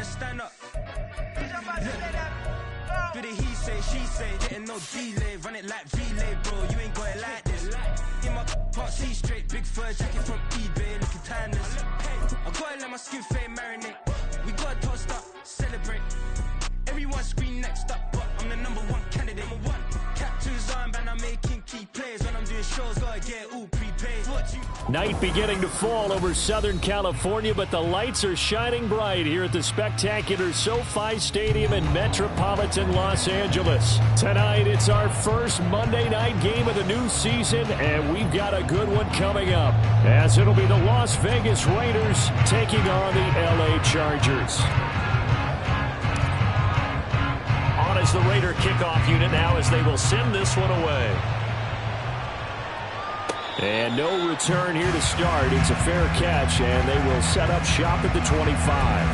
better stand up. Do the he say, she say, getting no delay, run it like relay, bro, you ain't got it like this. In my part C straight, big fur jacket from eBay, looking timeless. I gotta let my skin fade marinate. We gotta toast up, celebrate. Everyone scream next up, but I'm the number one candidate. Captain's armband, I'm making key plays. When I'm doing shows, gotta get all prepaid. Night beginning to fall over Southern California, but the lights are shining bright here at the spectacular SoFi Stadium in metropolitan Los Angeles. Tonight, it's our first Monday night game of the new season, and we've got a good one coming up, as it'll be the Las Vegas Raiders taking on the LA Chargers. On is the Raider kickoff unit now as they will send this one away. And no return here to start. It's a fair catch, and they will set up shop at the 25.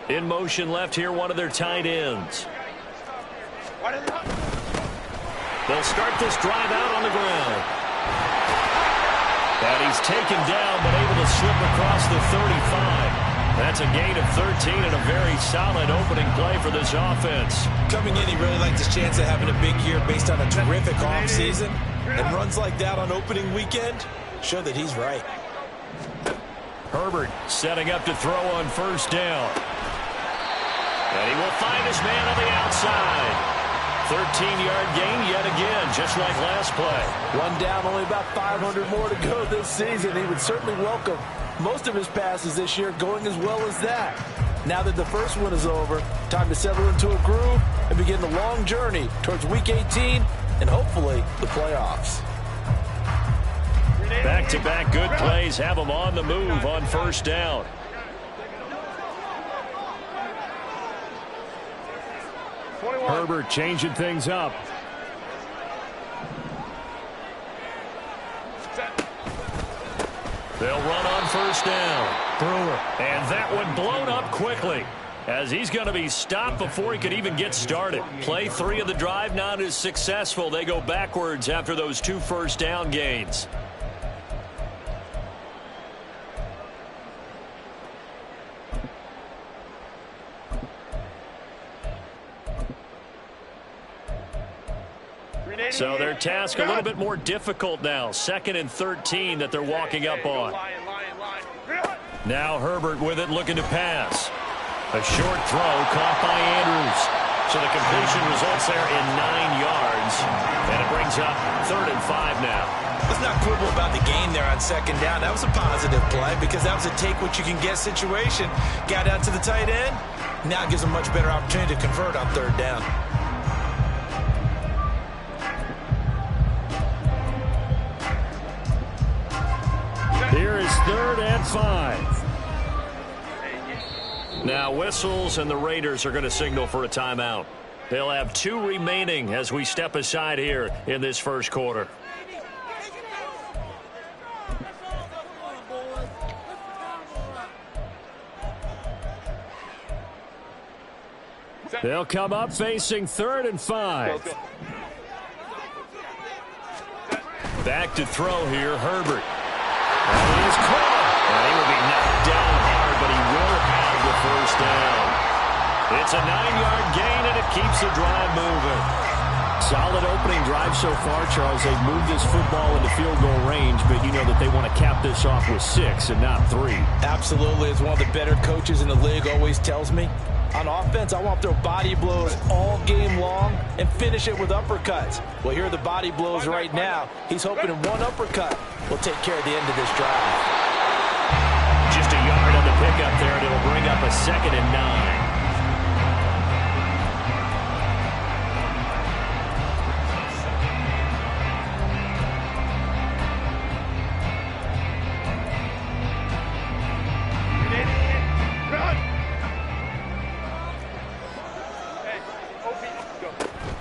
In motion left here, one of their tight ends. They'll start this drive out on the ground. And he's taken down, but able to slip across the 35. That's a gain of 13 and a very solid opening play for this offense. Coming in, he really liked his chance of having a big year based on a terrific offseason. And runs like that on opening weekend show that he's right. Herbert setting up to throw on first down. And he will find his man on the outside. 13-yard gain yet again, just like last play. One down, only about 500 more to go this season. He would certainly welcome most of his passes this year going as well as that. Now that the first one is over, time to settle into a groove and begin the long journey towards Week 18 and hopefully the playoffs. Back-to-back good plays have them on the move on first down. Herbert changing things up. They'll run on first down. Brewer. And that one blown up quickly, as he's going to be stopped before he could even get started. Play 3 of the drive not as successful. They go backwards after those 2 first down gains. So their task a little bit more difficult now. 2nd and 13 that they're walking up on. Now Herbert with it, looking to pass. A short throw caught by Andrews. So the completion results there in 9 yards. And it brings up 3rd and 5 now. Let's not quibble about the gain there on 2nd down. That was a positive play because that was a take-what-you-can-get situation. Got out to the tight end. Now it gives a much better opportunity to convert on 3rd down. Here is 3rd and 5. Now whistles, and the Raiders are going to signal for a timeout. They'll have 2 remaining as we step aside here in this first quarter. They'll come up facing 3rd and 5. Back to throw here, Herbert. And he is caught. And he will be knocked down hard, but he will have the first down. It's a 9-yard gain, and it keeps the drive moving. Solid opening drive so far, Charles. They've moved this football into field goal range, but you know that they want to cap this off with 6 and not 3. Absolutely. As one of the better coaches in the league always tells me, on offense, I want to throw body blows all game long and finish it with uppercuts. Well, here are the body blows right now. He's hoping in one uppercut will take care of the end of this drive. Just a yard on the pickup there, and it'll bring up a 2nd and 9.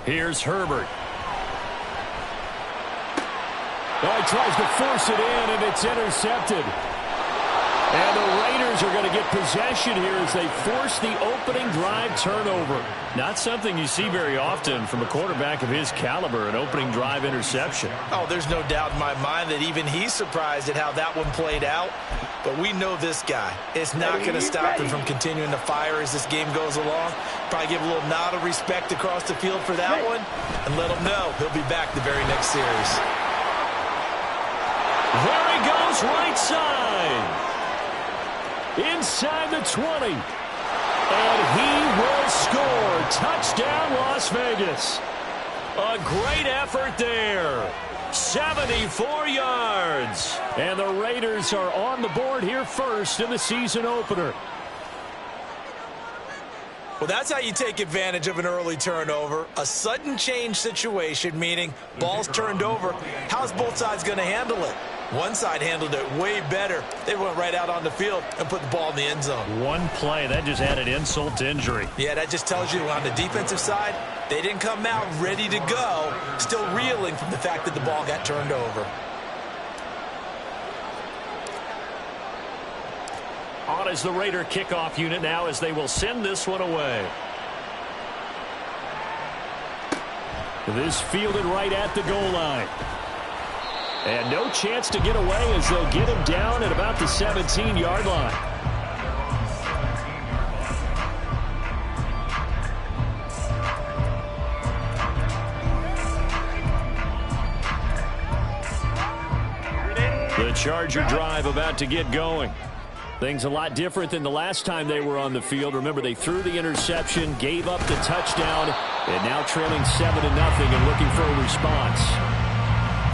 Here's Herbert. Oh, he tries to force it in, and it's intercepted. And the Raiders are going to get possession here as they force the opening drive turnover. Not something you see very often from a quarterback of his caliber, an opening drive interception. Oh, there's no doubt in my mind that even he's surprised at how that one played out. But we know this guy is not going to stop him from continuing to fire as this game goes along. Probably give a little nod of respect across the field for that one and let him know he'll be back the very next series. There he goes, right side. Inside the 20. And he will score. Touchdown, Las Vegas. A great effort there. 74 yards. And the Raiders are on the board here first in the season opener. Well, that's how you take advantage of an early turnover. A sudden change situation, meaning ball's turned over. How's both sides going to handle it? One side handled it way better. They went right out on the field and put the ball in the end zone. One play, that just added insult to injury. Yeah, that just tells you on the defensive side, they didn't come out ready to go, still reeling from the fact that the ball got turned over. On is the Raider kickoff unit now as they will send this one away. This fielded right at the goal line. And no chance to get away as they'll get him down at about the 17-yard line. The Charger drive about to get going. Things a lot different than the last time they were on the field. Remember, they threw the interception, gave up the touchdown, and now trailing 7-0 and looking for a response.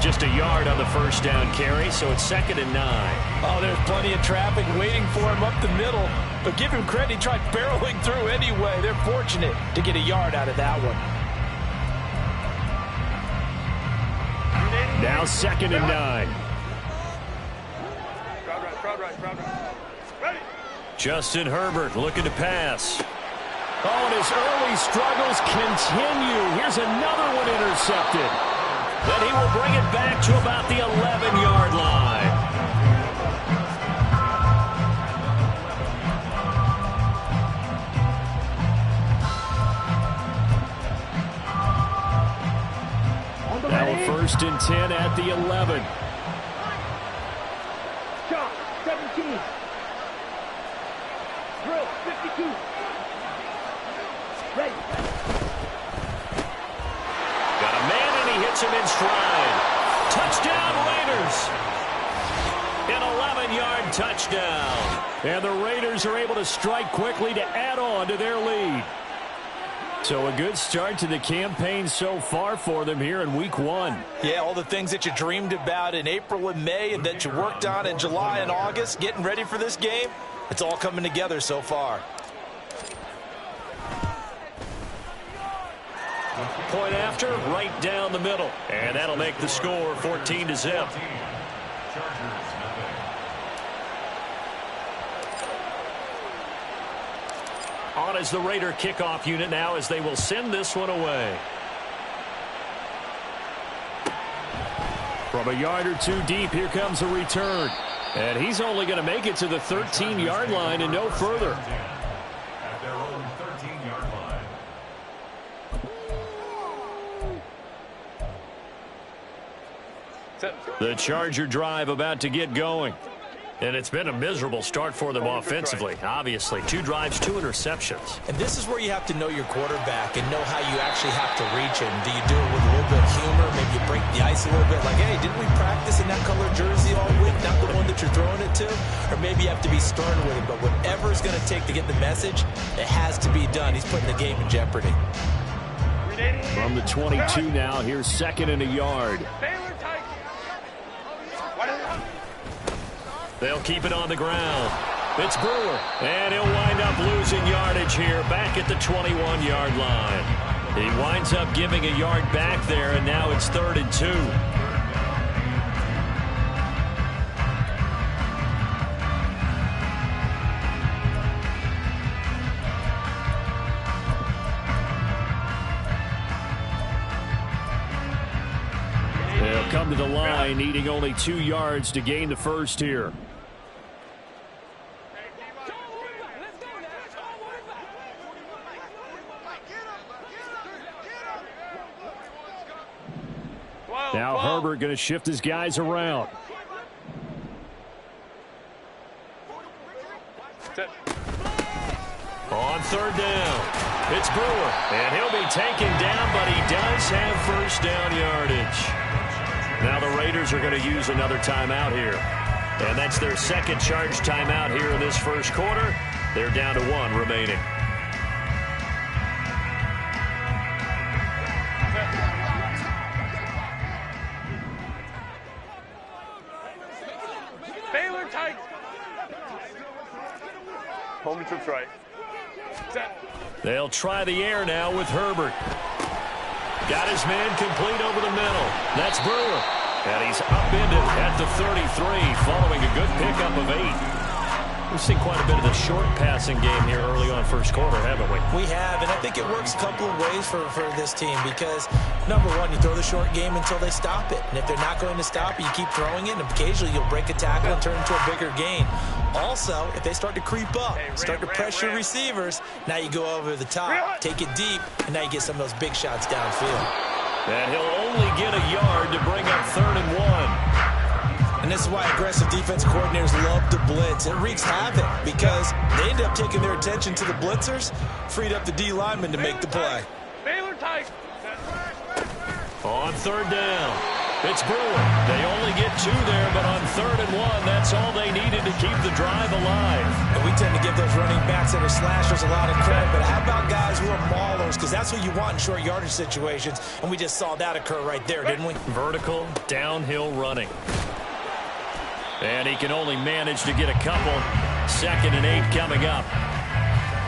Just a yard on the first down carry, so it's 2nd and 9. Oh, there's plenty of traffic waiting for him up the middle. But give him credit, he tried barreling through anyway. They're fortunate to get a yard out of that one. Now 2nd and 9. Justin Herbert looking to pass. Oh, and his early struggles continue. Here's another one intercepted. Then he will bring it back to about the 11-yard line. Now a 1st and 10 at the 11. Shot, 17. Drill, 52. Ready. Got a man and he hits him in stride. Touchdown Raiders. An 11-yard touchdown. And the Raiders are able to strike quickly to add on to their lead. So a good start to the campaign so far for them here in week 1. Yeah, all the things that you dreamed about in April and May and that you worked on in July and August, getting ready for this game, it's all coming together so far. Point after, right down the middle. And that'll make the score 14-0. On is the Raider kickoff unit now as they will send this one away. From a yard or two deep, here comes a return. And he's only going to make it to the 13-yard line and no further. At their own 13-yard line. The Charger drive about to get going. And it's been a miserable start for them offensively, obviously. 2 drives, 2 interceptions. And this is where you have to know your quarterback and know how you actually have to reach him. Do you do it with a little bit of humor? Maybe you break the ice a little bit. Like, hey, didn't we practice in that color jersey all week? Not the one that you're throwing it to? Or maybe you have to be stern with him. But whatever it's going to take to get the message, it has to be done. He's putting the game in jeopardy. From the 22 now, here's 2nd and a yard. They'll keep it on the ground. It's Brewer. And he'll wind up losing yardage here back at the 21-yard line. He winds up giving a yard back there, and now it's 3rd and 2. They'll come to the line, needing only 2 yards to gain the first here. Now Herbert going to shift his guys around. On third down, it's Brewer. And he'll be taken down, but he does have first down yardage. Now the Raiders are going to use another timeout here. And that's their second charge timeout here in this first quarter. They're down to 1 remaining. Baylor tight. Home trips right. Set. They'll try the air now with Herbert. Got his man complete over the middle. That's Brewer. And he's upended at the 33 following a good pickup of 8. We've seen quite a bit of the short passing game here early on first quarter, haven't we? We have, and I think it works a couple of ways for this team because, number one, you throw the short game until they stop it. And if they're not going to stop it, you keep throwing it, and occasionally you'll break a tackle and turn into a bigger gain. Also, if they start to creep up, start to pressure receivers, now you go over the top, take it deep, and now you get some of those big shots downfield. And he'll only get a yard to bring up 3rd and 1. And this is why aggressive defense coordinators love to blitz. It wreaks havoc because they end up taking their attention to the blitzers, freed up the D lineman to make the play. Baylor tight. On 3rd down, it's Brewer. They only get 2 there, but on 3rd and 1, that's all they needed to keep the drive alive. And we tend to give those running backs that are slashers a lot of credit, but how about guys who are maulers? Because that's what you want in short yardage situations, and we just saw that occur right there, didn't we? Vertical, downhill running. And he can only manage to get a couple. 2nd and 8 coming up.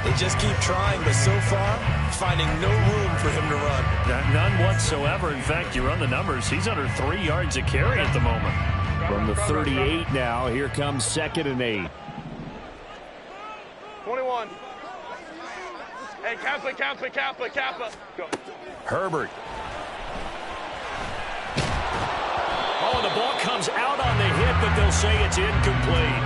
They just keep trying, but so far, finding no room for him to run. None whatsoever. In fact, you run the numbers. He's under 3 yards a carry at the moment. From the 38 now, here comes 2nd and 8. 21. Hey, Kappa. Go. Herbert. Oh, the ball comes out on the hit, but they'll say it's incomplete.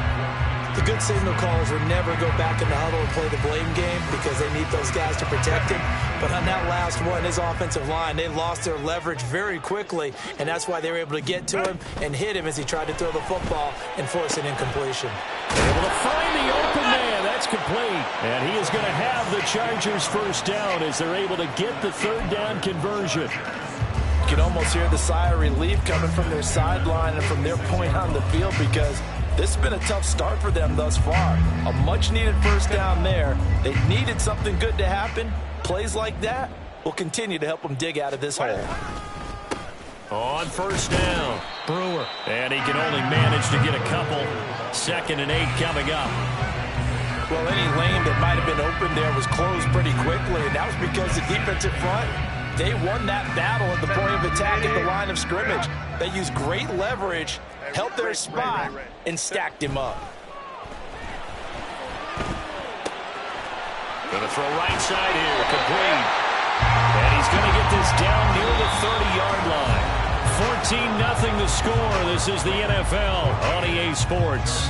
The good signal callers would never go back in the huddle and play the blame game because they need those guys to protect him. But on that last one, his offensive line, they lost their leverage very quickly, and that's why they were able to get to him and hit him as he tried to throw the football and force an incompletion. Able to find the open man. That's complete. And he is going to have the Chargers first down as they're able to get the 3rd down conversion. You can almost hear the sigh of relief coming from their sideline and from their point on the field because this has been a tough start for them thus far. A much-needed first down there. They needed something good to happen. Plays like that will continue to help them dig out of this hole. On first down, Brewer. And he can only manage to get a couple. 2nd and 8 coming up. Well, any lane that might have been open there was closed pretty quickly, and that was because the defensive front, they won that battle at the point of attack at the line of scrimmage. They used great leverage, held their spot, and stacked him up. Going to throw right side here, complete. And he's going to get this down near the 30-yard line. 14-0 the score. This is the NFL on EA Sports.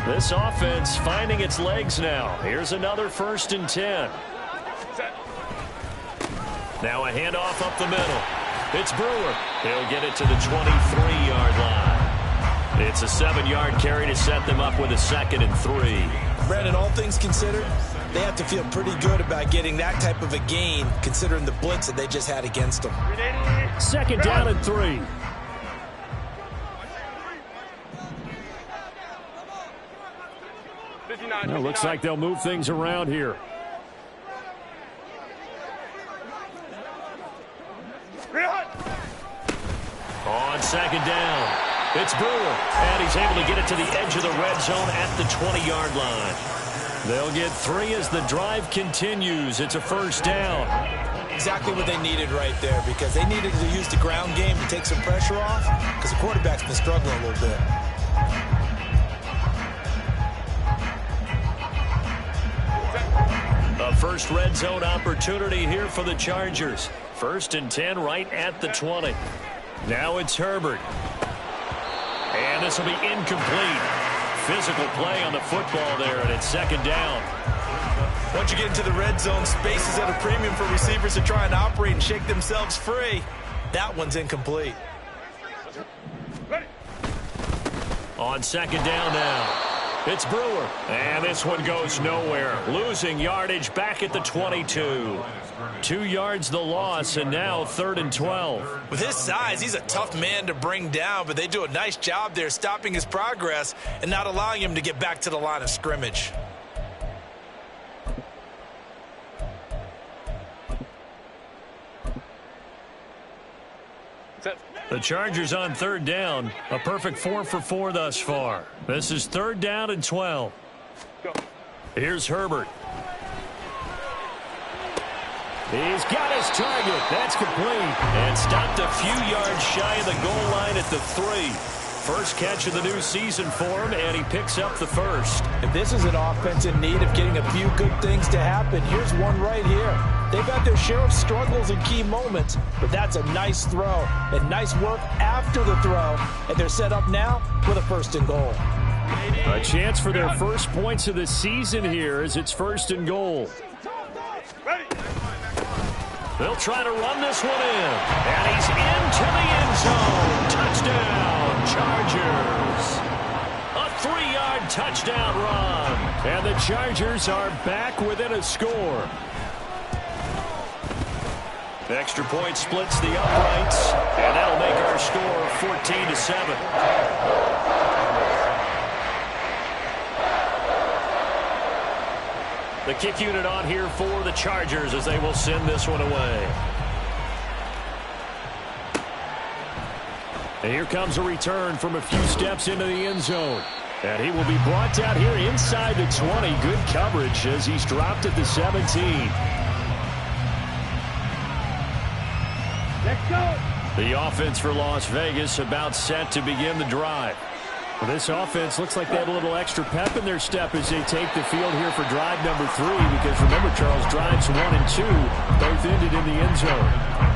This offense finding its legs now. Here's another 1st and 10. Now a handoff up the middle. It's Brewer. He'll get it to the 23-yard line. It's a 7-yard carry to set them up with a 2nd and 3. Brandon, all things considered, they have to feel pretty good about getting that type of a gain considering the blitz that they just had against them. 2nd down and 3. Well, looks like they'll move things around here. On 2nd down, it's Brewer, and he's able to get it to the edge of the red zone at the 20-yard line. They'll get 3 as the drive continues. It's a first down. Exactly what they needed right there because they needed to use the ground game to take some pressure off because the quarterback's been struggling a little bit. A first red zone opportunity here for the Chargers. 1st and 10 right at the 20. Now it's Herbert. And this will be incomplete. physical play on the football there, and it's second down. Once you get into the red zone, space is at a premium for receivers to try and operate and shake themselves free. That one's incomplete. On second down now, it's Brewer. And this one goes nowhere. Losing yardage back at the 22. 2 yards the loss, and now 3rd and 12. With his size, he's a tough man to bring down, but they do a nice job there stopping his progress and not allowing him to get back to the line of scrimmage. The Chargers on 3rd down. A perfect 4 for 4 thus far. This is 3rd down and 12. Go. Here's Herbert. He's got his target. That's complete. And stopped a few yards shy of the goal line at the 3. First catch of the new season for him, and he picks up the first. If this is an offense in need of getting a few good things to happen, here's one right here. They've had their share of struggles in key moments, but that's a nice throw and nice work after the throw, and they're set up now with a 1st and goal. A chance for their first points of the season here as it's 1st and goal. Ready. They'll try to run this one in, and he's into the end zone. Touchdown, Chargers. A 3-yard touchdown run, and the Chargers are back within a score. Extra point splits the uprights, and that'll make our score 14-7. The kick unit on here for the Chargers as they will send this one away. And here comes a return from a few steps into the end zone. And he will be brought down here inside the 20. Good coverage as he's dropped at the 17. Let's go. The offense for Las Vegas about set to begin the drive. Well, this offense looks like they have a little extra pep in their step as they take the field here for drive number 3, because remember, Charles, drives 1 and 2 both ended in the end zone.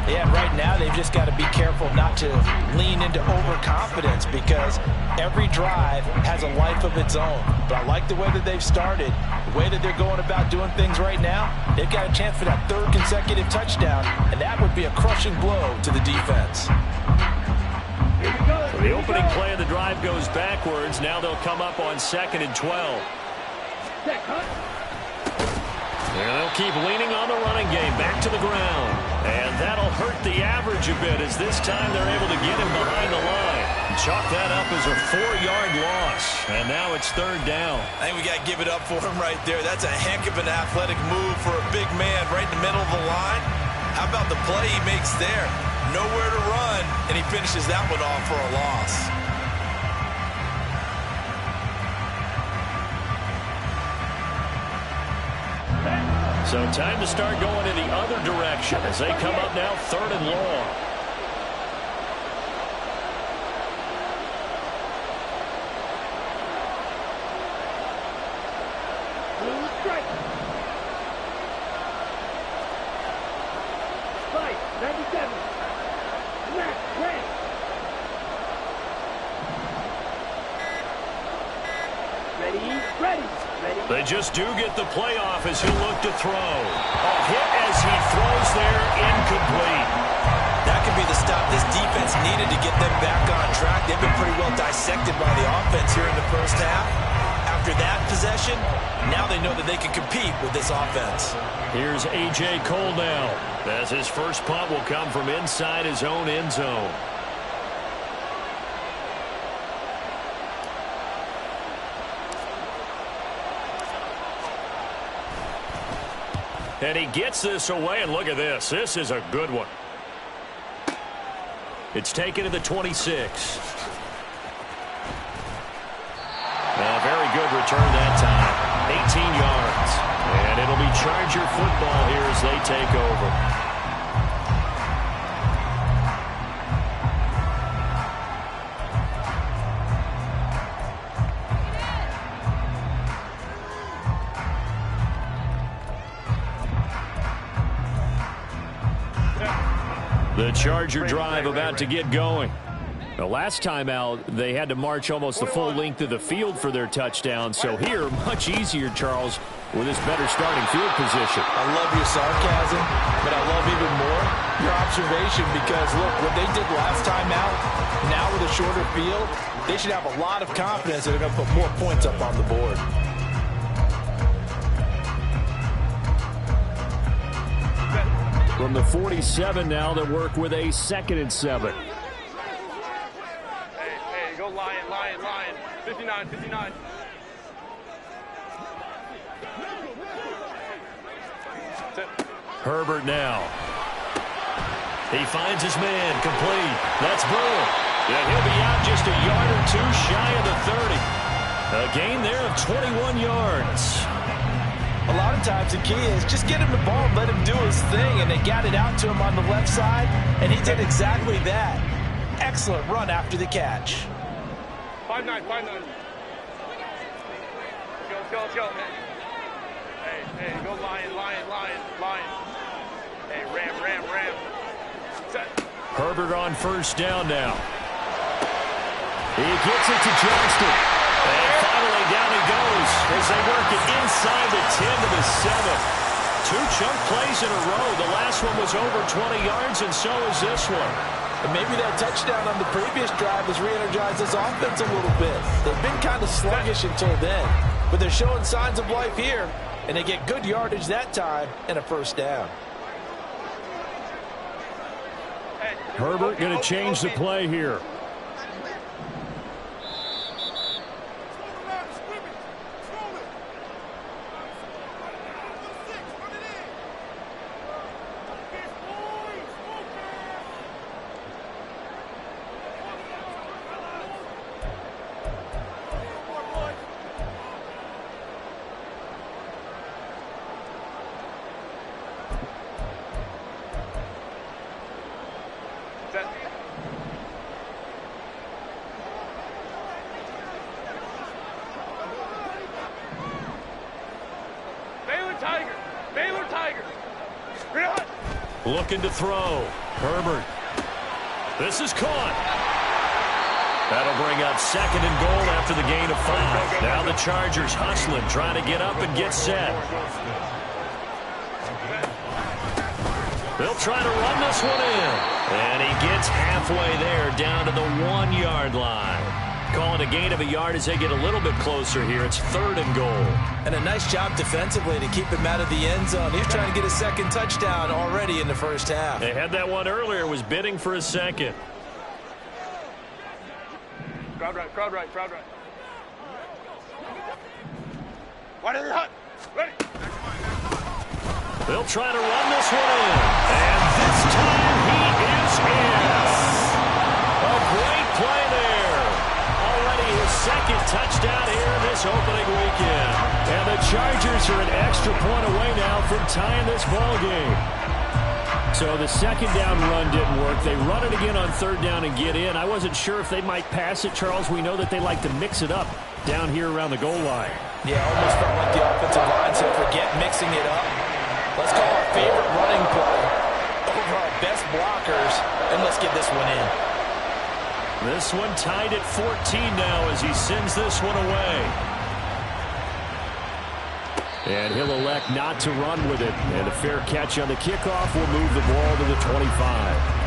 Yeah, right now they've just got to be careful not to lean into overconfidence, because every drive has a life of its own. But I like the way that they've started, the way that they're going about doing things right now. They've got a chance for that 3rd consecutive touchdown, and that would be a crushing blow to the defense. The opening play of the drive goes backwards. Now they'll come up on 2nd and 12. And they'll keep leaning on the running game back to the ground. And that'll hurt the average a bit as this time they're able to get him behind the line. Chalk that up as a 4-yard loss. And now it's 3rd down. I think we got to give it up for him right there. That's a heck of an athletic move for a big man right in the middle of the line. How about the play he makes there? Nowhere to run, and he finishes that one off for a loss. So time to start going in the other direction as they come up now 3rd and long. They just do get the playoff as he'll look to throw. A hit as he throws there, incomplete. That could be the stop this defense needed to get them back on track. They've been pretty well dissected by the offense here in the first half. After that possession, now they know that they can compete with this offense. Here's A.J. Cole now, as his first punt will come from inside his own end zone. And he gets this away, and look at this. This is a good one. It's taken to the 26. A very good return that time. 18 yards. And it'll be Charger football here as they take over. The Charger drive about to get going. The last time out, they had to march almost the full length of the field for their touchdown. So here, much easier, Charles, with this better starting field position. I love your sarcasm, but I love even more your observation because, look, what they did last time out, now with a shorter field, they should have a lot of confidence that they're going to put more points up on the board. From the 47 now, they work with a 2nd and 7. Hey, go Lion, Lion, Lion. 59, 59. Herbert now. He finds his man, complete. That's Brewer. Yeah, he'll be out just a yard or two shy of the 30. A gain there of 21 yards. A lot of times the key is just get him the ball and let him do his thing, and they got it out to him on the left side, and he did exactly that. Excellent run after the catch. 5-9, 5-9. Let's go. Hey, go Lion, Lion, Lion, Lion. Hey, Ram. Set. Herbert on first down now. He gets it to Johnston. And finally down he goes as they work it inside the 10 to the 7. 2 chunk plays in a row. The last one was over 20 yards, and so is this one. And maybe that touchdown on the previous drive has re-energized this offense a little bit. They've been kind of sluggish until then, but they're showing signs of life here, and they get good yardage that time and a first down. Herbert going to change the play here. Baylor Tiger. Looking to throw. Herbert. This is caught. That'll bring up 2nd and goal after the gain of 5. Now the Chargers hustling, trying to get up and get set. They'll try to run this one in. And he gets halfway there, down to the 1-yard line. Call it a gain of a yard as they get a little bit closer here. It's 3rd and goal. And a nice job defensively to keep him out of the end zone. He's trying to get a 2nd touchdown already in the first half. They had that one earlier, was bidding for a 2nd. Crowd right. Wide in the hut. Ready. They'll try to run this one in. And this time he is in. A great play there. Already his 2nd touchdown here this opening weekend. And the Chargers are an extra point away now from tying this ball game. So the 2nd down run didn't work. They run it again on 3rd down and get in. I wasn't sure if they might pass it, Charles. We know that they like to mix it up down here around the goal line. Yeah, almost felt like the offensive line said, forget mixing it up. Let's call our favorite running play over our best blockers, and let's get this one in. This one tied at 14 now as he sends this one away. And he'll elect not to run with it. And a fair catch on the kickoff will move the ball to the 25.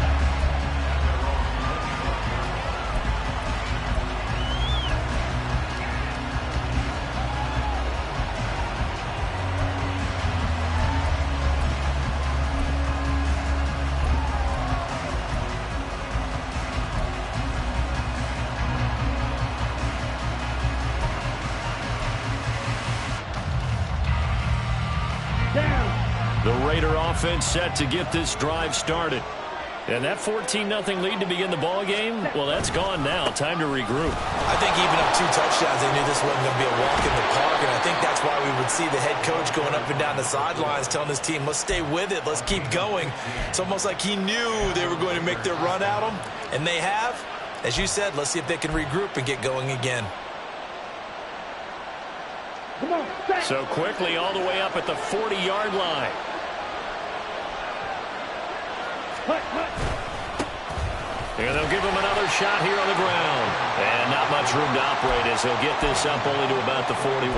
The Raider offense set to get this drive started. And that 14-0 lead to begin the ball game, well, that's gone now. Time to regroup. I think even up 2 touchdowns, they knew this wasn't going to be a walk in the park, and I think that's why we would see the head coach going up and down the sidelines telling his team, let's stay with it, let's keep going. It's almost like he knew they were going to make their run at him, and they have. As you said, let's see if they can regroup and get going again. So quickly all the way up at the 40-yard line. And they'll give him another shot here on the ground. And not much room to operate as he'll get this up only to about the 41.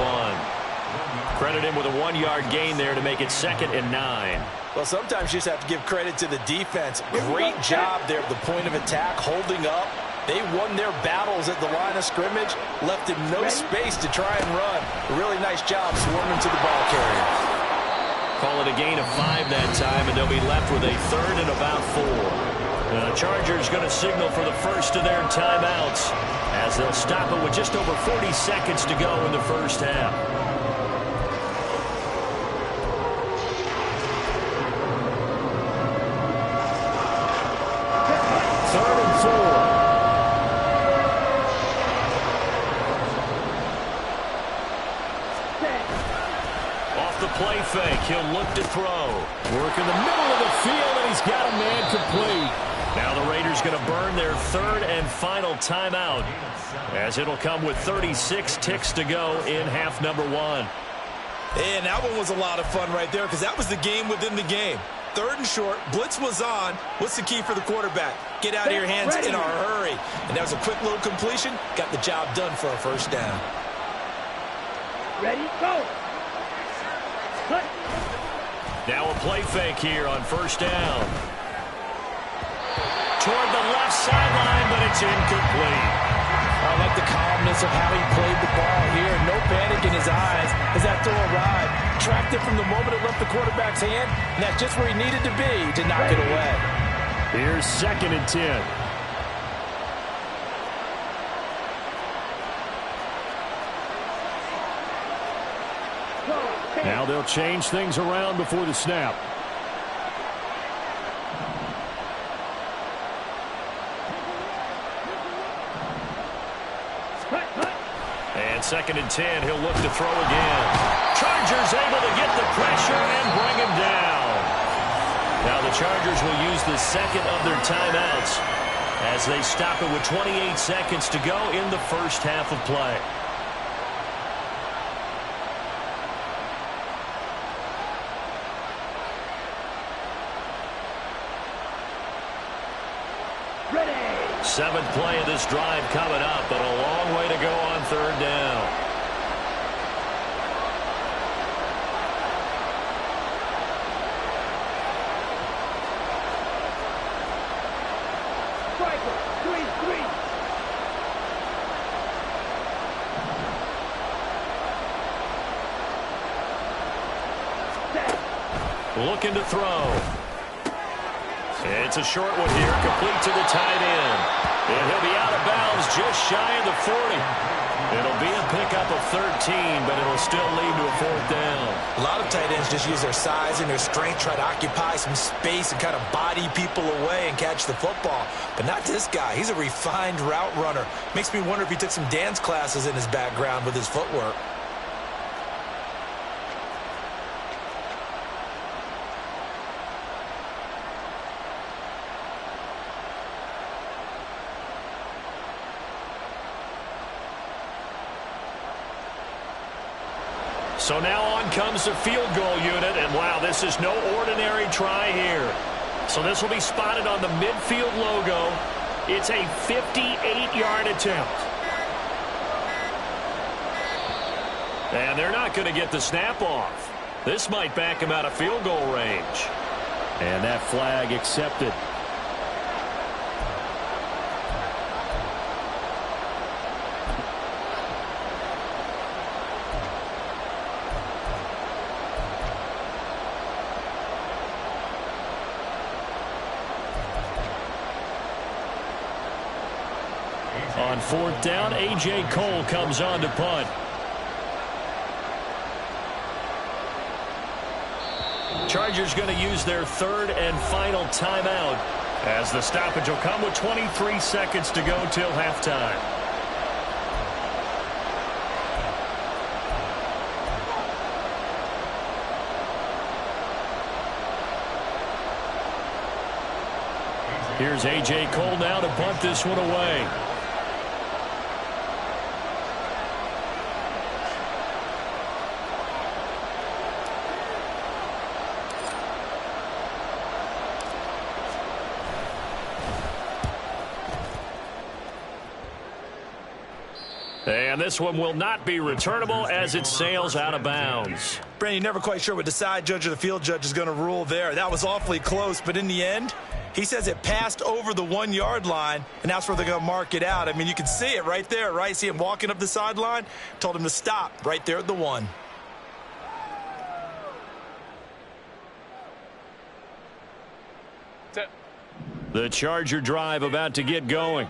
Credit him with a 1-yard gain there to make it 2nd and 9. Well, sometimes you just have to give credit to the defense. Great job there at the point of attack, holding up. They won their battles at the line of scrimmage, left him no space to try and run. A really nice job swarming to the ball carrier. Call it a gain of 5 that time, and they'll be left with a 3rd and about 4. The Chargers going to signal for the first of their timeouts as they'll stop it with just over 40 seconds to go in the first half. Play fake. He'll look to throw. Work in the middle of the field, and he's got a man complete. Now the Raiders going to burn their 3rd and final timeout as it'll come with 36 ticks to go in half number 1. And that one was a lot of fun right there because that was the game within the game. 3rd and short. Blitz was on. What's the key for the quarterback? Get out of your hands in a hurry. And that was a quick little completion. Got the job done for a first down. Ready, go. Now a play fake here on first down. Toward the left sideline, but it's incomplete. I like the calmness of how he played the ball here. No panic in his eyes as that throw arrived. Tracked it from the moment it left the quarterback's hand, and that's just where he needed to be to knock it away. Here's 2nd and 10. Now they'll change things around before the snap. And 2nd and 10, he'll look to throw again. Chargers able to get the pressure and bring him down. Now the Chargers will use the 2nd of their timeouts as they stop it with 28 seconds to go in the first half of play. Seventh play of this drive coming up, but a long way to go on 3rd down. Striker, 3-3. Looking to throw. It's a short one here, complete to the tight end. And he'll be out of bounds just shy of the 40. It'll be a pickup of 13, but it'll still lead to a 4th down. A lot of tight ends just use their size and their strength, try to occupy some space and kind of body people away and catch the football. But not this guy. He's a refined route runner. Makes me wonder if he took some dance classes in his background with his footwork. So now on comes the field goal unit, and wow, this is no ordinary try here. So this will be spotted on the midfield logo. It's a 58-yard attempt. And they're not going to get the snap off. This might back him out of field goal range. And that flag accepted. On 4th down, A.J. Cole comes on to punt. Chargers going to use their 3rd and final timeout as the stoppage will come with 23 seconds to go till halftime. Here's A.J. Cole now to punt this one away. And this one will not be returnable as it sails out of bounds. Brandon, you're never quite sure what the side judge or the field judge is going to rule there. That was awfully close, but in the end, he says it passed over the 1 yard line, and that's where they're going to mark it out. I mean, you can see it right there, right? See him walking up the sideline? Told him to stop right there at the 1. The Charger drive about to get going.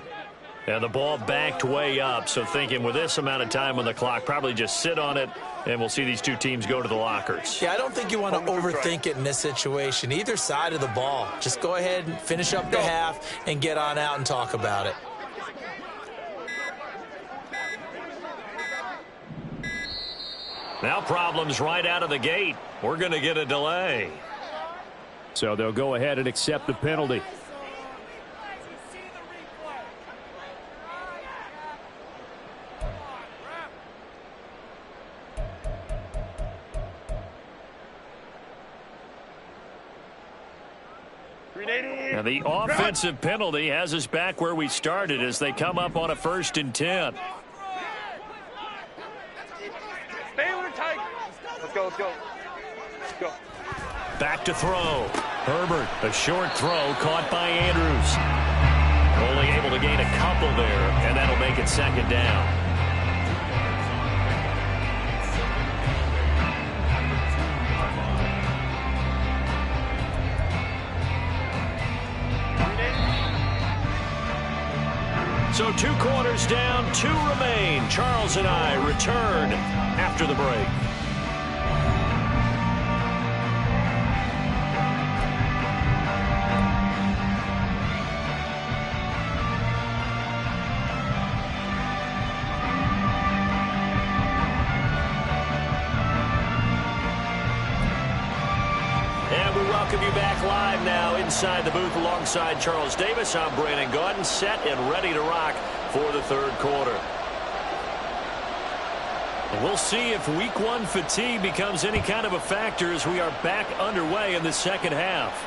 And the ball backed way up, so thinking with this amount of time on the clock, probably just sit on it, and we'll see these two teams go to the lockers. Yeah, I don't think you want to overthink it in this situation. Either side of the ball. Just go ahead and finish up the half and get on out and talk about it. Now problems right out of the gate. We're going to get a delay. So they'll go ahead and accept the penalty. And the offensive penalty has us back where we started as they come up on a 1st and 10. Stay with it tight. Let's go, let's go. Let's go. Back to throw. Herbert, a short throw caught by Andrews. Only able to gain a couple there, and that'll make it 2nd down. So 2 quarters down, 2 remain. Charles and I return after the break. Welcome you back live now inside the booth alongside Charles Davis. I'm Brandon Gaudin, set and ready to rock for the 3rd quarter. And we'll see if week 1 fatigue becomes any kind of a factor as we are back underway in the 2nd half.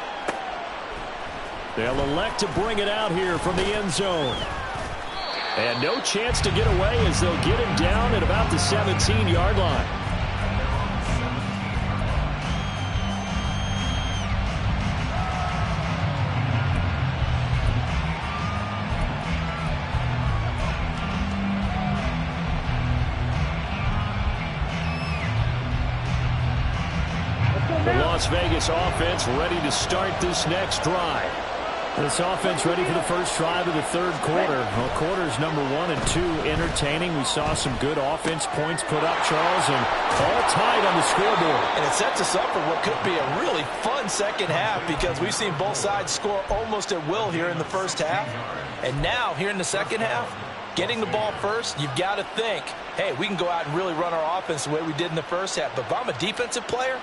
They'll elect to bring it out here from the end zone. And no chance to get away as they'll get him down at about the 17-yard line. The Las Vegas offense ready to start this next drive. This offense ready for the first drive of the 3rd quarter. Well, quarters number 1 and 2 entertaining. We saw some good offense points put up, Charles, and all tied on the scoreboard. And it sets us up for what could be a really fun 2nd half because we've seen both sides score almost at will here in the 1st half. And now, here in the 2nd half, getting the ball first, you've got to think, hey, we can go out and really run our offense the way we did in the 1st half. But if I'm a defensive player,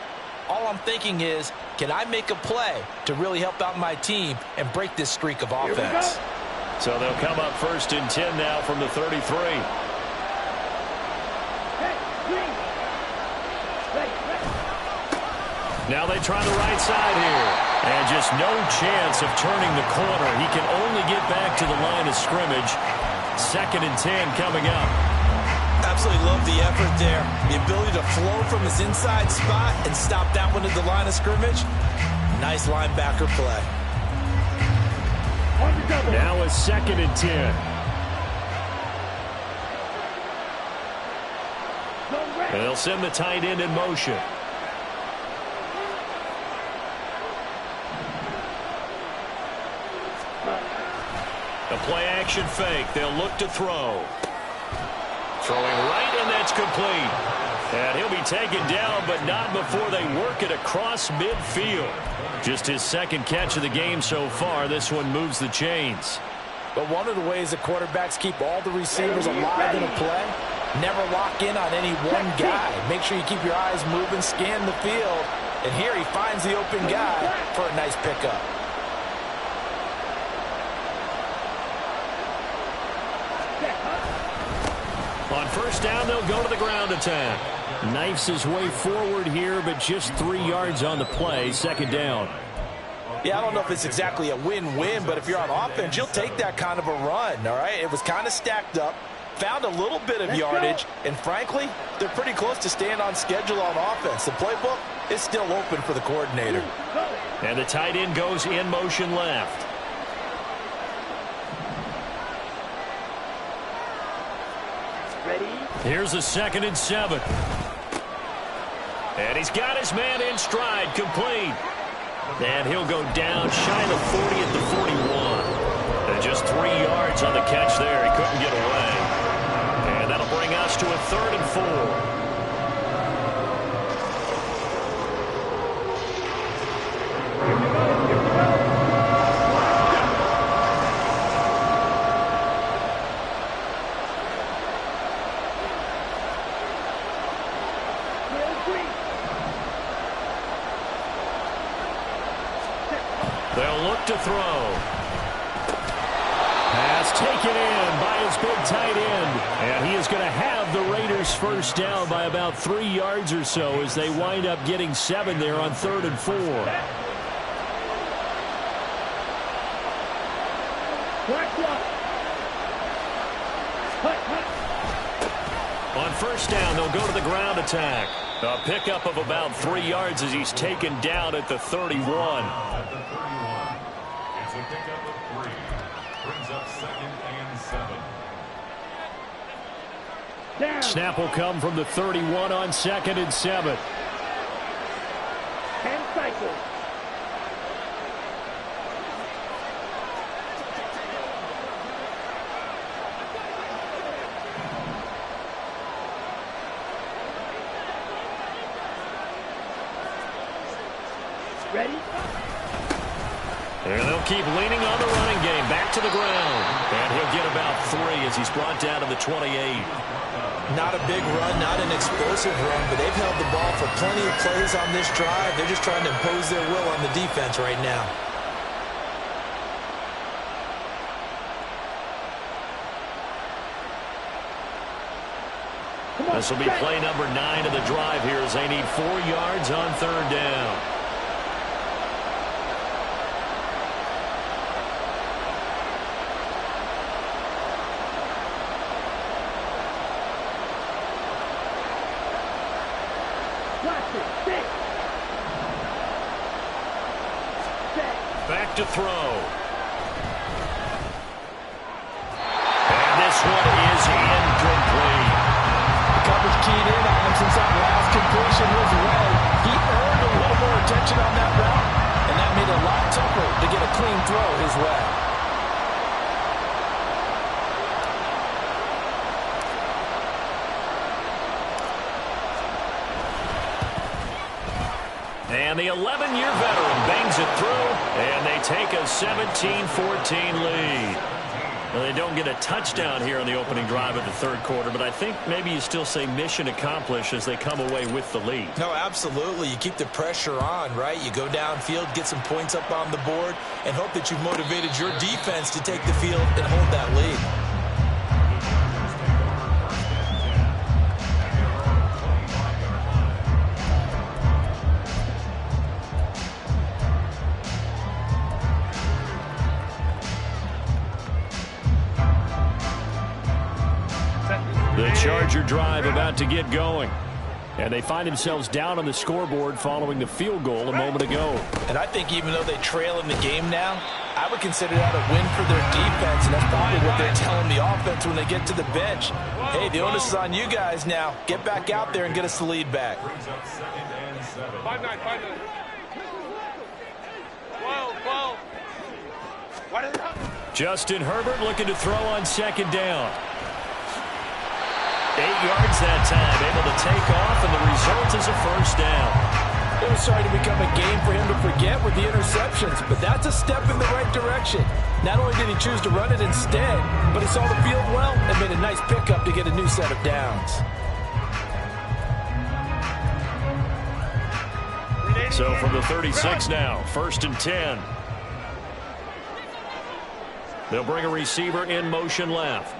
all I'm thinking is, can I make a play to really help out my team and break this streak of offense? So they'll come up 1st and 10 now from the 33. Now they try the right side here. And just no chance of turning the corner. He can only get back to the line of scrimmage. 2nd and 10 coming up. Absolutely love the effort there. The ability to flow from his inside spot and stop that one at the line of scrimmage. Nice linebacker play. Now a 2nd and 10. And they'll send the tight end in motion. A play action fake. They'll look to throw. Throwing right, and that's complete. And he'll be taken down, but not before they work it across midfield. Just his 2nd catch of the game so far. This one moves the chains. But one of the ways that quarterbacks keep all the receivers alive in a play, never lock in on any one guy. Make sure you keep your eyes moving, scan the field. And here he finds the open guy for a nice pickup. On 1st down, they'll go to the ground attack. Knifes his way forward here, but just 3 yards on the play. 2nd down. Yeah, I don't know if it's exactly a win-win, but if you're on offense, you'll take that kind of a run, all right? It was kind of stacked up. found a little bit of yardage, and frankly, they're pretty close to staying on schedule on offense. The playbook is still open for the coordinator. And the tight end goes in motion left. Here's a 2nd and 7. And he's got his man in stride, complete. And he'll go down shy of the 40 at the 41. And just 3 yards on the catch there. He couldn't get away. And that'll bring us to a 3rd and 4. They'll look to throw. Pass taken in by his big tight end. And he is going to have the Raiders first down by about 3 yards or so as they wind up getting 7 there on 3rd and 4. On first down, they'll go to the ground attack. A pickup of about 3 yards as he's taken down at the 31. At the 31. It's a pickup of 3. Brings up 2nd and 7. Snap will come from the 31 on 2nd and 7. 10 cycles. Ready? And they'll keep leaning on the running game. Back to the ground. And he'll get about 3 as he's brought down to the 28. Not a big run, not an explosive run, but they've held the ball for plenty of plays on this drive. They're just trying to impose their will on the defense right now. This will be play number 9 of the drive here as they need 4 yards on 3rd down. Back to throw. And this one is incomplete. The coverage keyed in on him since that last completion was away. He earned a little more attention on that route, and that made it a lot tougher to get a clean throw his way. And the 11-year veteran bangs it through, and they take a 17-14 lead. Well, they don't get a touchdown here on the opening drive of the 3rd quarter, but I think maybe you still say mission accomplished as they come away with the lead. No, absolutely. You keep the pressure on, right? You go downfield, get some points up on the board, and hope that you've motivated your defense to take the field and hold that lead. The Charger drive about to get going. And they find themselves down on the scoreboard following the field goal a moment ago. And I think even though they trail in the game now, I would consider that a win for their defense, and that's probably what they're telling the offense when they get to the bench. Hey, the onus is on you guys now. Get back out there and get us the lead back. Brings up 2nd and 7. 5-9, 5-9. 12. What is up? Justin Herbert looking to throw on 2nd down. 8 yards that time, able to take off, and the result is a first down. It was starting to become a game for him to forget with the interceptions, but that's a step in the right direction. Not only did he choose to run it instead, but he saw the field well and made a nice pickup to get a new set of downs. So from the 36 now, 1st and 10. They'll bring a receiver in motion left.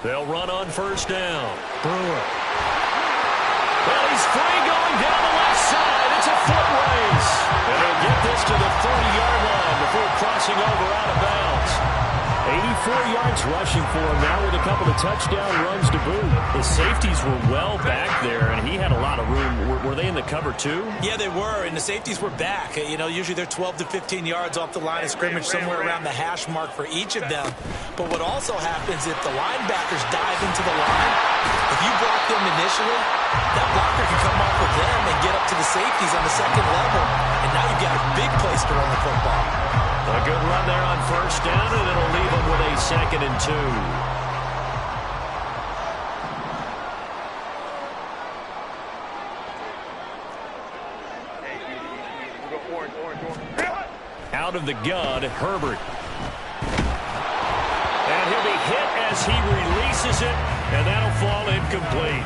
They'll run on first down. Brewer. Well, he's free going down the left side. It's a foot race. And they'll get this to the 30-yard line. yards rushing for him now with a couple of touchdown runs to boot. The safeties were well back there, and he had a lot of room. Were they in the cover too? Yeah, they were, and the safeties were back. You know, usually they're 12 to 15 yards off the line of scrimmage, somewhere around the hash mark for each of them. But what also happens if the linebackers dive into the line, if you block them initially, that blocker can come off with them and get up to the safeties on the second level. And now you've got a big place to run the football. A good run there on first down, and it'll leave them with a 2nd and 2. Out of the gun, Herbert. And he'll be hit as he releases it, and that'll fall incomplete.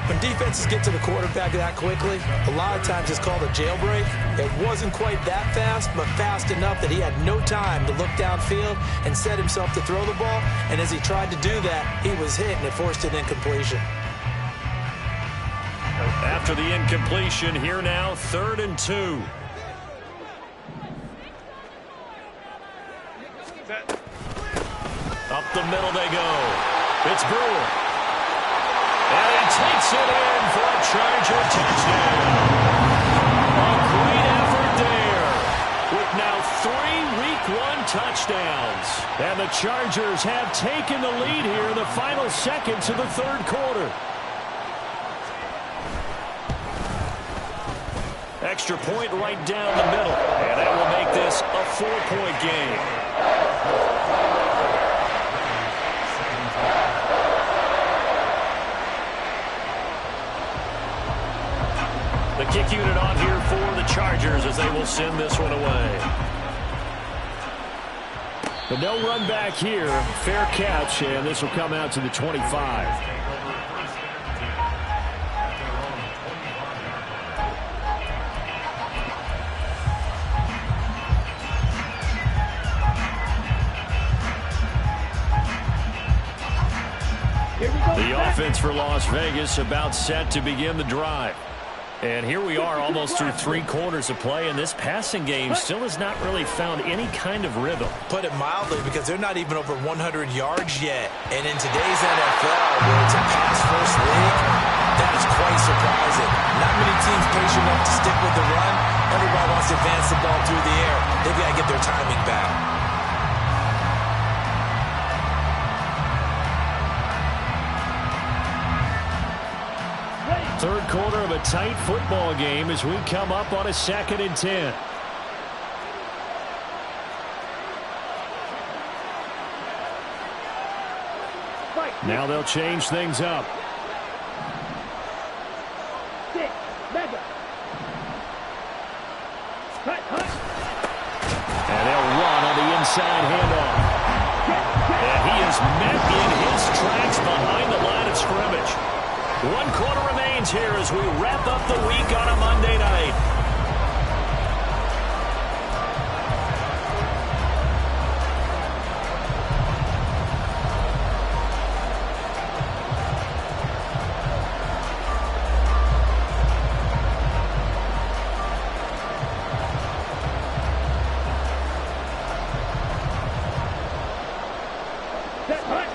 When defenses get to the quarterback that quickly, a lot of times it's called a jailbreak. It wasn't quite that fast, but fast enough that he had no time to look downfield and set himself to throw the ball. And as he tried to do that, he was hit, and it forced an incompletion. After the incompletion, here now, 3rd and 2. Up the middle they go. It's Brewer. And he takes it in for a Charger touchdown. A great effort there. With now 3 Week 1 touchdowns. And the Chargers have taken the lead here in the final seconds of the 3rd quarter. Extra point right down the middle. And that will make this a 4-point game. The kick unit on here for the Chargers as they will send this one away. But no run back here. Fair catch, and this will come out to the 25. The offense for Las Vegas about set to begin the drive. And here we are almost through 3 quarters of play, and this passing game still has not really found any kind of rhythm. Put it mildly, because they're not even over 100 yards yet. And in today's NFL, where it's a pass-first league, that is quite surprising. Not many teams patient enough to stick with the run. Everybody wants to advance the ball through the air. They've got to get their timing back. Third quarter of a tight football game as we come up on a 2nd and 10. Now they'll change things up. And they'll run on the inside handoff. And he is met in his tracks behind the line of scrimmage. 1 quarter remains here as we wrap up the week on a Monday night.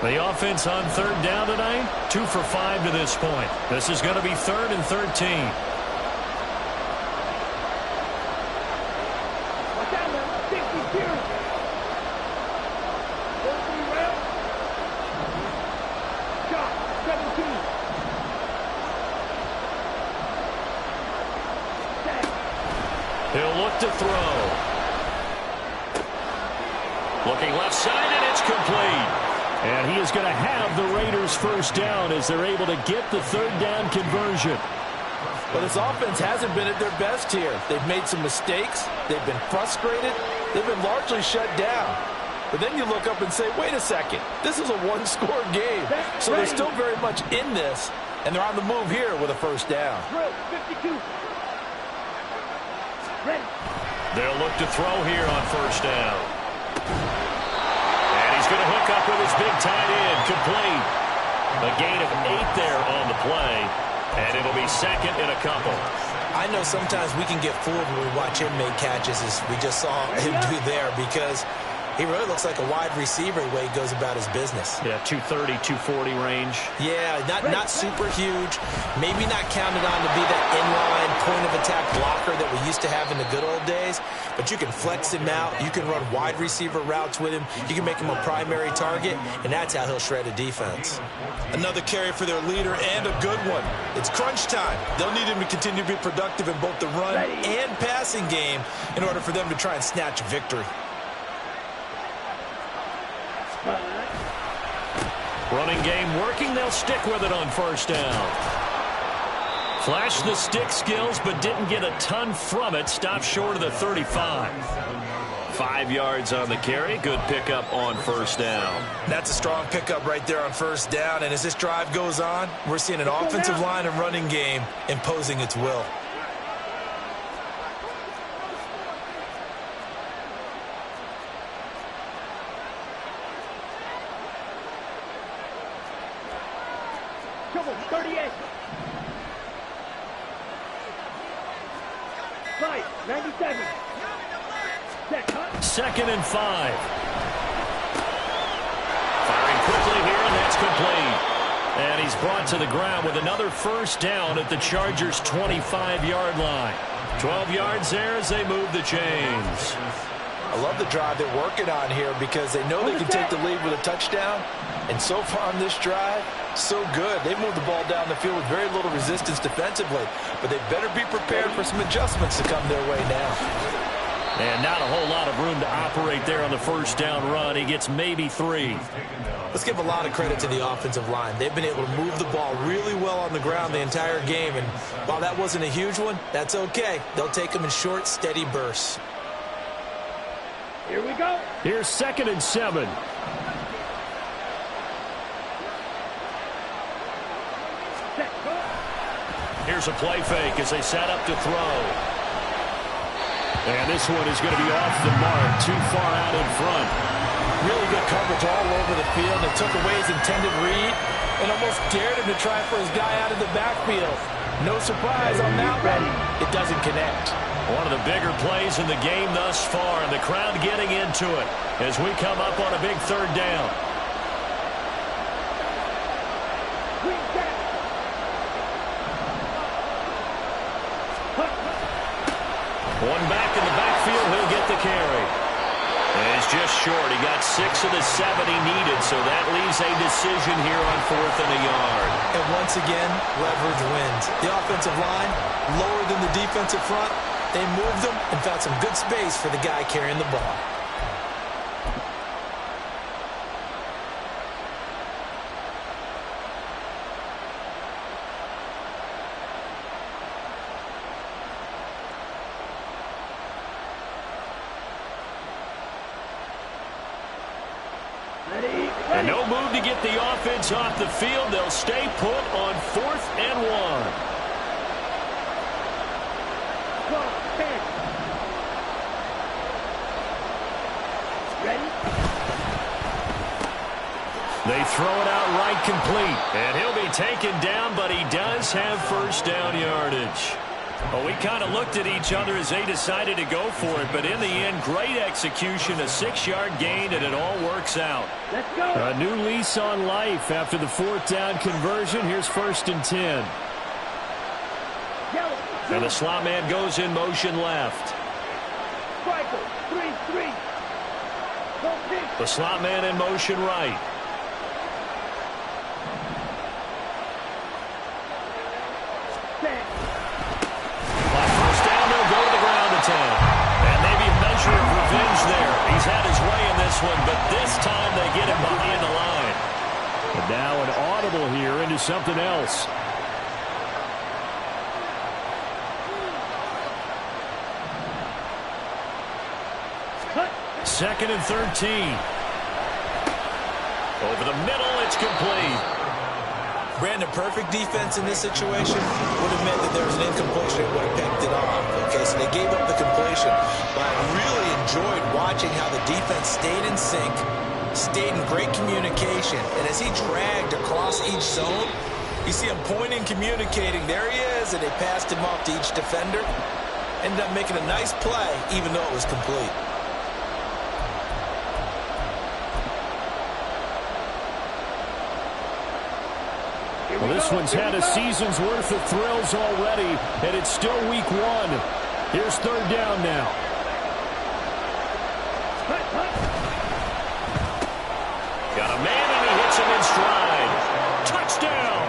The offense on 3rd down tonight, 2 for 5 to this point. This is going to be 3rd and 13. He'll look to throw. Looking left side, and it's complete. And he is going to have the Raiders first down as they're able to get the 3rd down conversion. But this offense hasn't been at their best here. They've made some mistakes. They've been frustrated. They've been largely shut down. But then you look up and say, wait a second, this is a 1-score game. So they're still very much in this, and they're on the move here with a first down. They'll look to throw here on first down. And he's going to hook up with his big tight end, complete. A gain of 8 there on the play, and it'll be 2nd and a couple. I know sometimes we can get fooled when we watch him make catches, as we just saw him do there, because He really looks like a wide receiver the way he goes about his business. Yeah, 230, 240 range. Yeah, not super huge. Maybe not counted on to be that inline point-of-attack blocker that we used to have in the good old days. But you can flex him out. You can run wide receiver routes with him. You can make him a primary target, and that's how he'll shred a defense. Another carry for their leader, and a good one. It's crunch time. They'll need him to continue to be productive in both the run and passing game in order for them to try and snatch a victory. Running game working. They'll stick with it on first down. Flashed the stick skills, but didn't get a ton from it. Stopped short of the 35. 5 yards on the carry. Good pickup on first down. That's a strong pickup right there on first down. And as this drive goes on, we're seeing an offensive line and running game imposing its will. Trouble, 38. 97. Second and 5. Firing quickly here, and that's complete. And he's brought to the ground with another first down at the Chargers' 25-yard line. 12 yards there as they move the chains. I love the drive they're working on here because they know they can take the lead with a touchdown. And so far on this drive, so good. They moved the ball down the field with very little resistance defensively. But they better be prepared for some adjustments to come their way now. And not a whole lot of room to operate there on the first down run. He gets maybe 3. Let's give a lot of credit to the offensive line. They've been able to move the ball really well on the ground the entire game. And while that wasn't a huge one, that's okay. They'll take them in short, steady bursts. Here we go. Here's second and 7. Here's a play fake as they set up to throw. And this one is going to be off the mark, too far out in front. Really good coverage all over the field. They took away his intended read and almost dared him to try for his guy out of the backfield. No surprise on that one. It doesn't connect. One of the bigger plays in the game thus far, and the crowd getting into it as we come up on a big third down. One back in the backfield, he'll get the carry. And he's just short. He got 6 of the 7 he needed, so that leaves a decision here on 4th and a yard. And once again, leverage wins. The offensive line, lower than the defensive front. They moved them and found some good space for the guy carrying the ball. And no move to get the offense off the field. They'll stay put on 4th and 1. Ready? They throw it out right complete. And he'll be taken down, but he does have first down yardage. Well, we kind of looked at each other as they decided to go for it, but in the end, great execution, a 6-yard gain, and it all works out. Let's go. A new lease on life after the 4th down conversion. Here's 1st and 10. And the slot man goes in motion left. Striker, 3-3. The slot man in motion right. And maybe a measure of revenge there. He's had his way in this one, but this time they get him behind the line. And now an audible here into something else. Second and 13. Over the middle, it's complete. Brandon, perfect defense in this situation would have meant that there was an incompletion and would have picked it off. Okay, so they gave up the completion. But I really enjoyed watching how the defense stayed in sync, stayed in great communication. And as he dragged across each zone, you see him pointing, communicating. There he is, and they passed him off to each defender. Ended up making a nice play, even though it was complete. Well, this one's had a season's worth of thrills already, and it's still week 1. Here's third down now. Got a man, and he hits him in stride. Touchdown!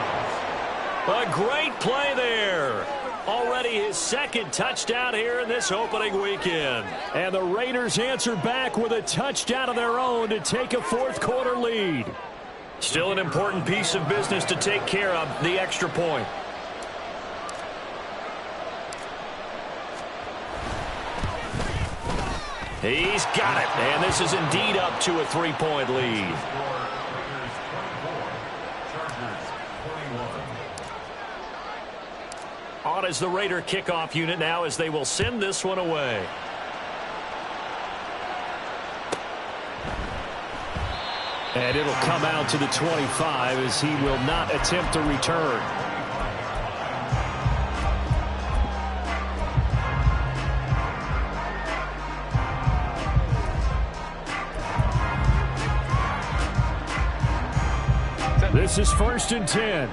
A great play there. Already his second touchdown here in this opening weekend. And the Raiders answer back with a touchdown of their own to take a fourth-quarter lead. Still an important piece of business to take care of, the extra point. He's got it, and this is indeed up to a 3-point lead. On is the Raider kickoff unit now as they will send this one away. And it'll come out to the 25 as he will not attempt to return. This is 1st and 10.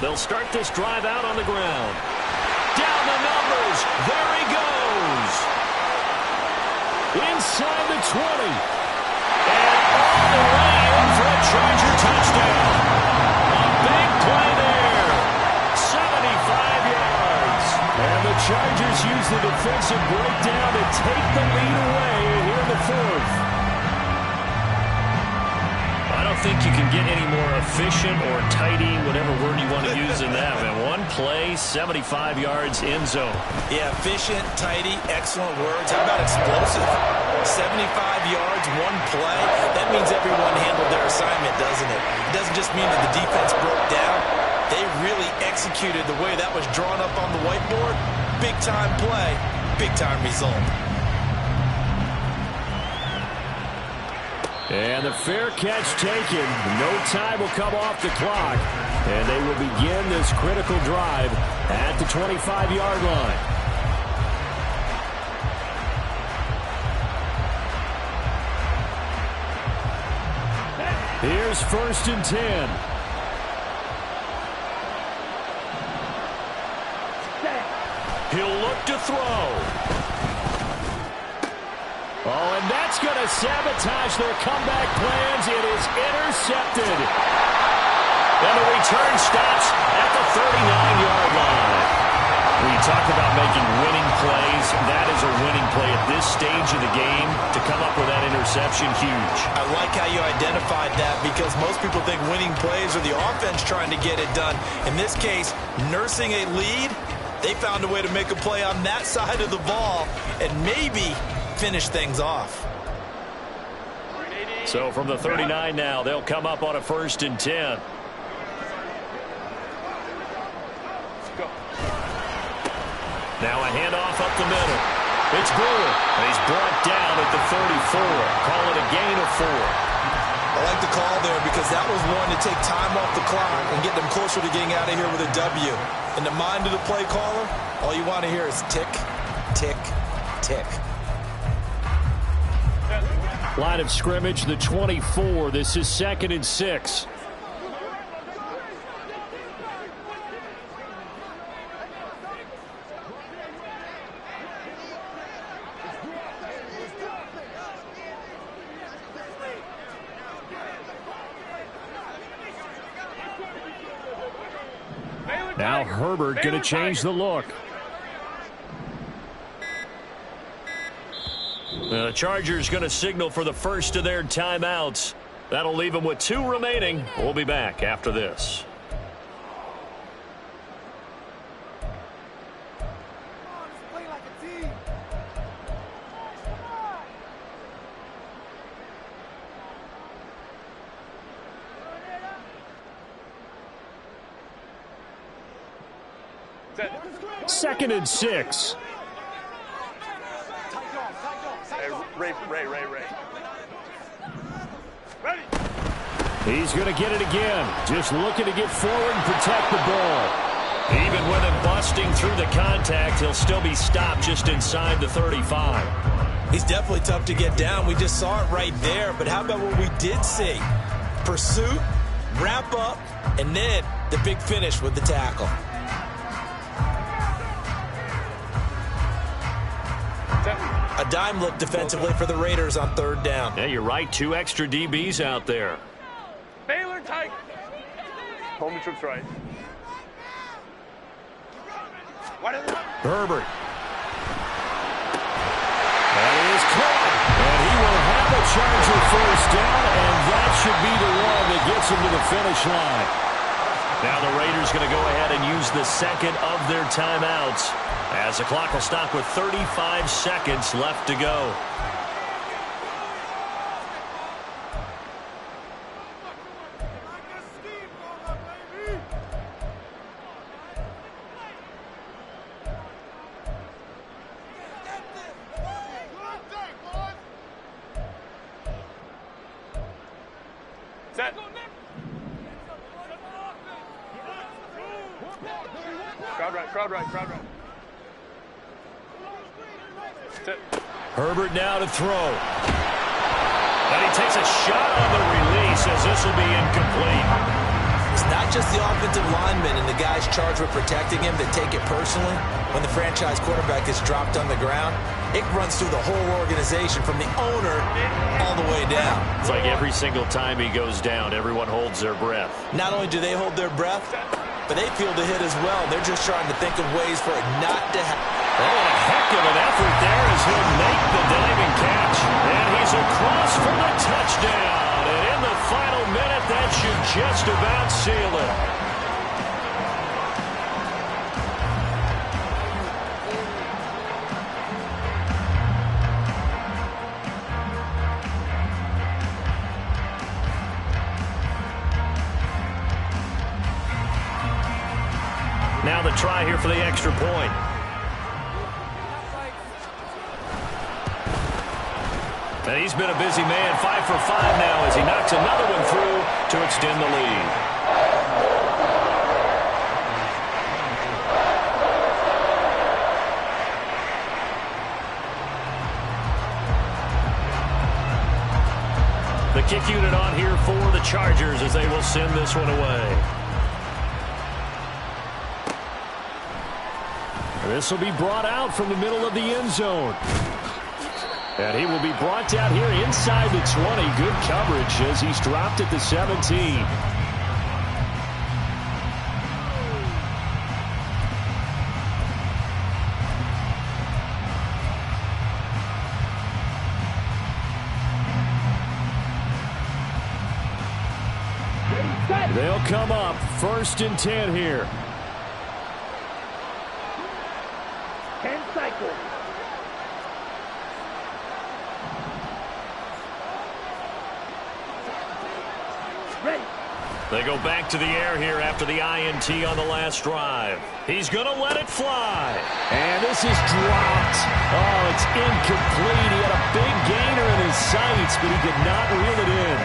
They'll start this drive out on the ground. Down the numbers. There he goes. Inside the 20. And all the way in for a Charger touchdown. A big play there. 75 yards. And the Chargers use the defensive breakdown to take the lead away here in the 4th. I don't think you can get any more efficient or tidy, whatever word you want to use in that. Man, one play, 75 yards, end zone. Yeah, efficient, tidy, excellent words. How about explosive? 75 yards, one play. That means everyone handled their assignment, doesn't it? It doesn't just mean that the defense broke down. They really executed the way that was drawn up on the whiteboard. Big-time play, big-time result. And the fair catch taken. No time will come off the clock. And they will begin this critical drive at the 25-yard line. Here's 1st and 10. He'll look to throw. Oh, and that's going to sabotage their comeback plans. It is intercepted. And the return stops at the 39-yard line. When you talk about making winning plays, that is a winning play at this stage of the game. To come up with that interception, huge. I like how you identified that because most people think winning plays are the offense trying to get it done. In this case, nursing a lead, they found a way to make a play on that side of the ball and maybe finish things off. So from the 39 now, they'll come up on a 1st and 10. Now a handoff up the middle. It's Brewer. And he's brought down at the 34. Call it a gain of 4. I like the call there because that was one to take time off the clock and get them closer to getting out of here with a W. In the mind of the play caller, all you want to hear is tick, tick, tick. Line of scrimmage, the 24. This is 2nd and 6. Now Herbert going to change the look. The Chargers going to signal for the first of their timeouts. That'll leave them with 2 remaining. We'll be back after this. Second and 6. Ray. Ready. He's going to get it again. Just looking to get forward and protect the ball. Even with him busting through the contact, he'll still be stopped just inside the 35. He's definitely tough to get down. We just saw it right there. But how about what we did see? Pursuit, wrap up, and then the big finish with the tackle. A dime look defensively for the Raiders on third down. Yeah, you're right. 2 extra DBs out there. Baylor tight. Hold me trips right. Herbert. That is caught. And he will have a Charger first down, and that should be the one that gets him to the finish line. Now the Raiders going to go ahead and use the second of their timeouts, as the clock will stop with 35 seconds left to go. Set. Crowd right, crowd right, crowd right. Set. Herbert now to throw. And he takes a shot on the release, as this will be incomplete. It's not just the offensive linemen and the guys charged with protecting him that take it personally. When the franchise quarterback is dropped on the ground, it runs through the whole organization from the owner all the way down. It's like every single time he goes down, everyone holds their breath. Not only do they hold their breath, but they feel the hit as well. They're just trying to think of ways for it not to happen. Oh, a heck of an effort there as he'll make the diving catch. And he's across for the touchdown. And in the final minute, that should just about seal it. Now the try here for the extra point. And he's been a busy man, 5 for 5 now as he knocks another one through to extend the lead. The kick unit on here for the Chargers as they will send this one away. This will be brought out from the middle of the end zone. And he will be brought down here inside the 20. Good coverage as he's dropped at the 17. They'll come up 1st and 10 here. 10 cycles. Ready. They go back to the air here after the INT on the last drive. He's going to let it fly. And this is dropped. Oh, it's incomplete. He had a big gainer in his sights, but he could not reel it in.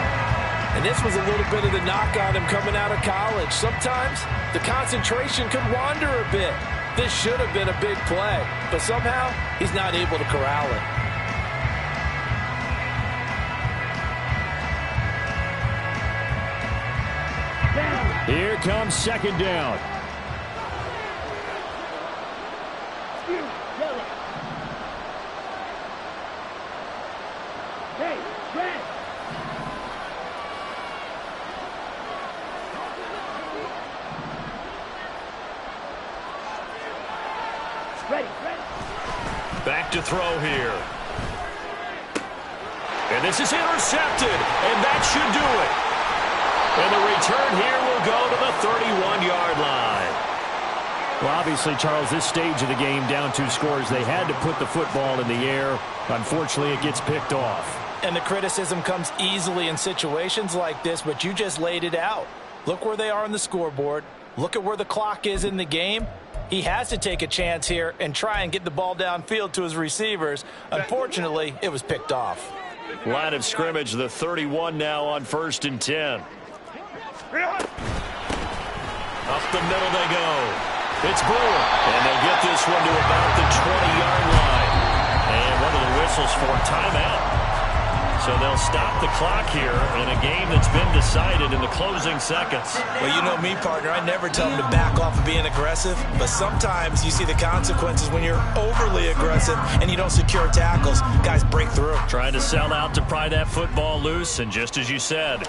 And this was a little bit of the knock on him coming out of college. Sometimes the concentration could wander a bit. This should have been a big play, but somehow he's not able to corral it. Here comes 2nd down. Hey, Brad. Ready, ready. Back to throw here. And this is intercepted, and that should do it. And the return here will go to the 31-yard line. Well, obviously, Charles, this stage of the game, down 2 scores, they had to put the football in the air. Unfortunately, it gets picked off. And the criticism comes easily in situations like this, but you just laid it out. Look where they are on the scoreboard. Look at where the clock is in the game. He has to take a chance here and try and get the ball downfield to his receivers. Unfortunately, it was picked off. Line of scrimmage, the 31 now on 1st and 10. Up the middle they go. It's Brewer. And they'll get this one to about the 20-yard line. And one of the whistles for timeout. So they'll stop the clock here in a game that's been decided in the closing seconds. Well, you know me, partner. I never tell them to back off of being aggressive, but sometimes you see the consequences when you're overly aggressive and you don't secure tackles. Guys break through. Trying to sell out to pry that football loose, and just as you said,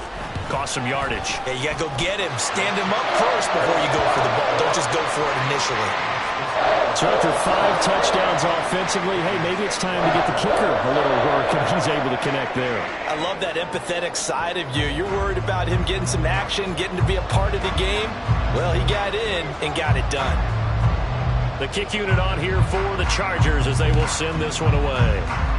cost some yardage. Yeah, you got to go get him. Stand him up first before you go for the ball. Don't just go for it initially. So after 5 touchdowns offensively, hey, maybe it's time to get the kicker a little work, and he's able to connect there. I love that empathetic side of you. You're worried about him getting some action, getting to be a part of the game. Well, he got in and got it done. The kick unit on here for the Chargers as they will send this one away.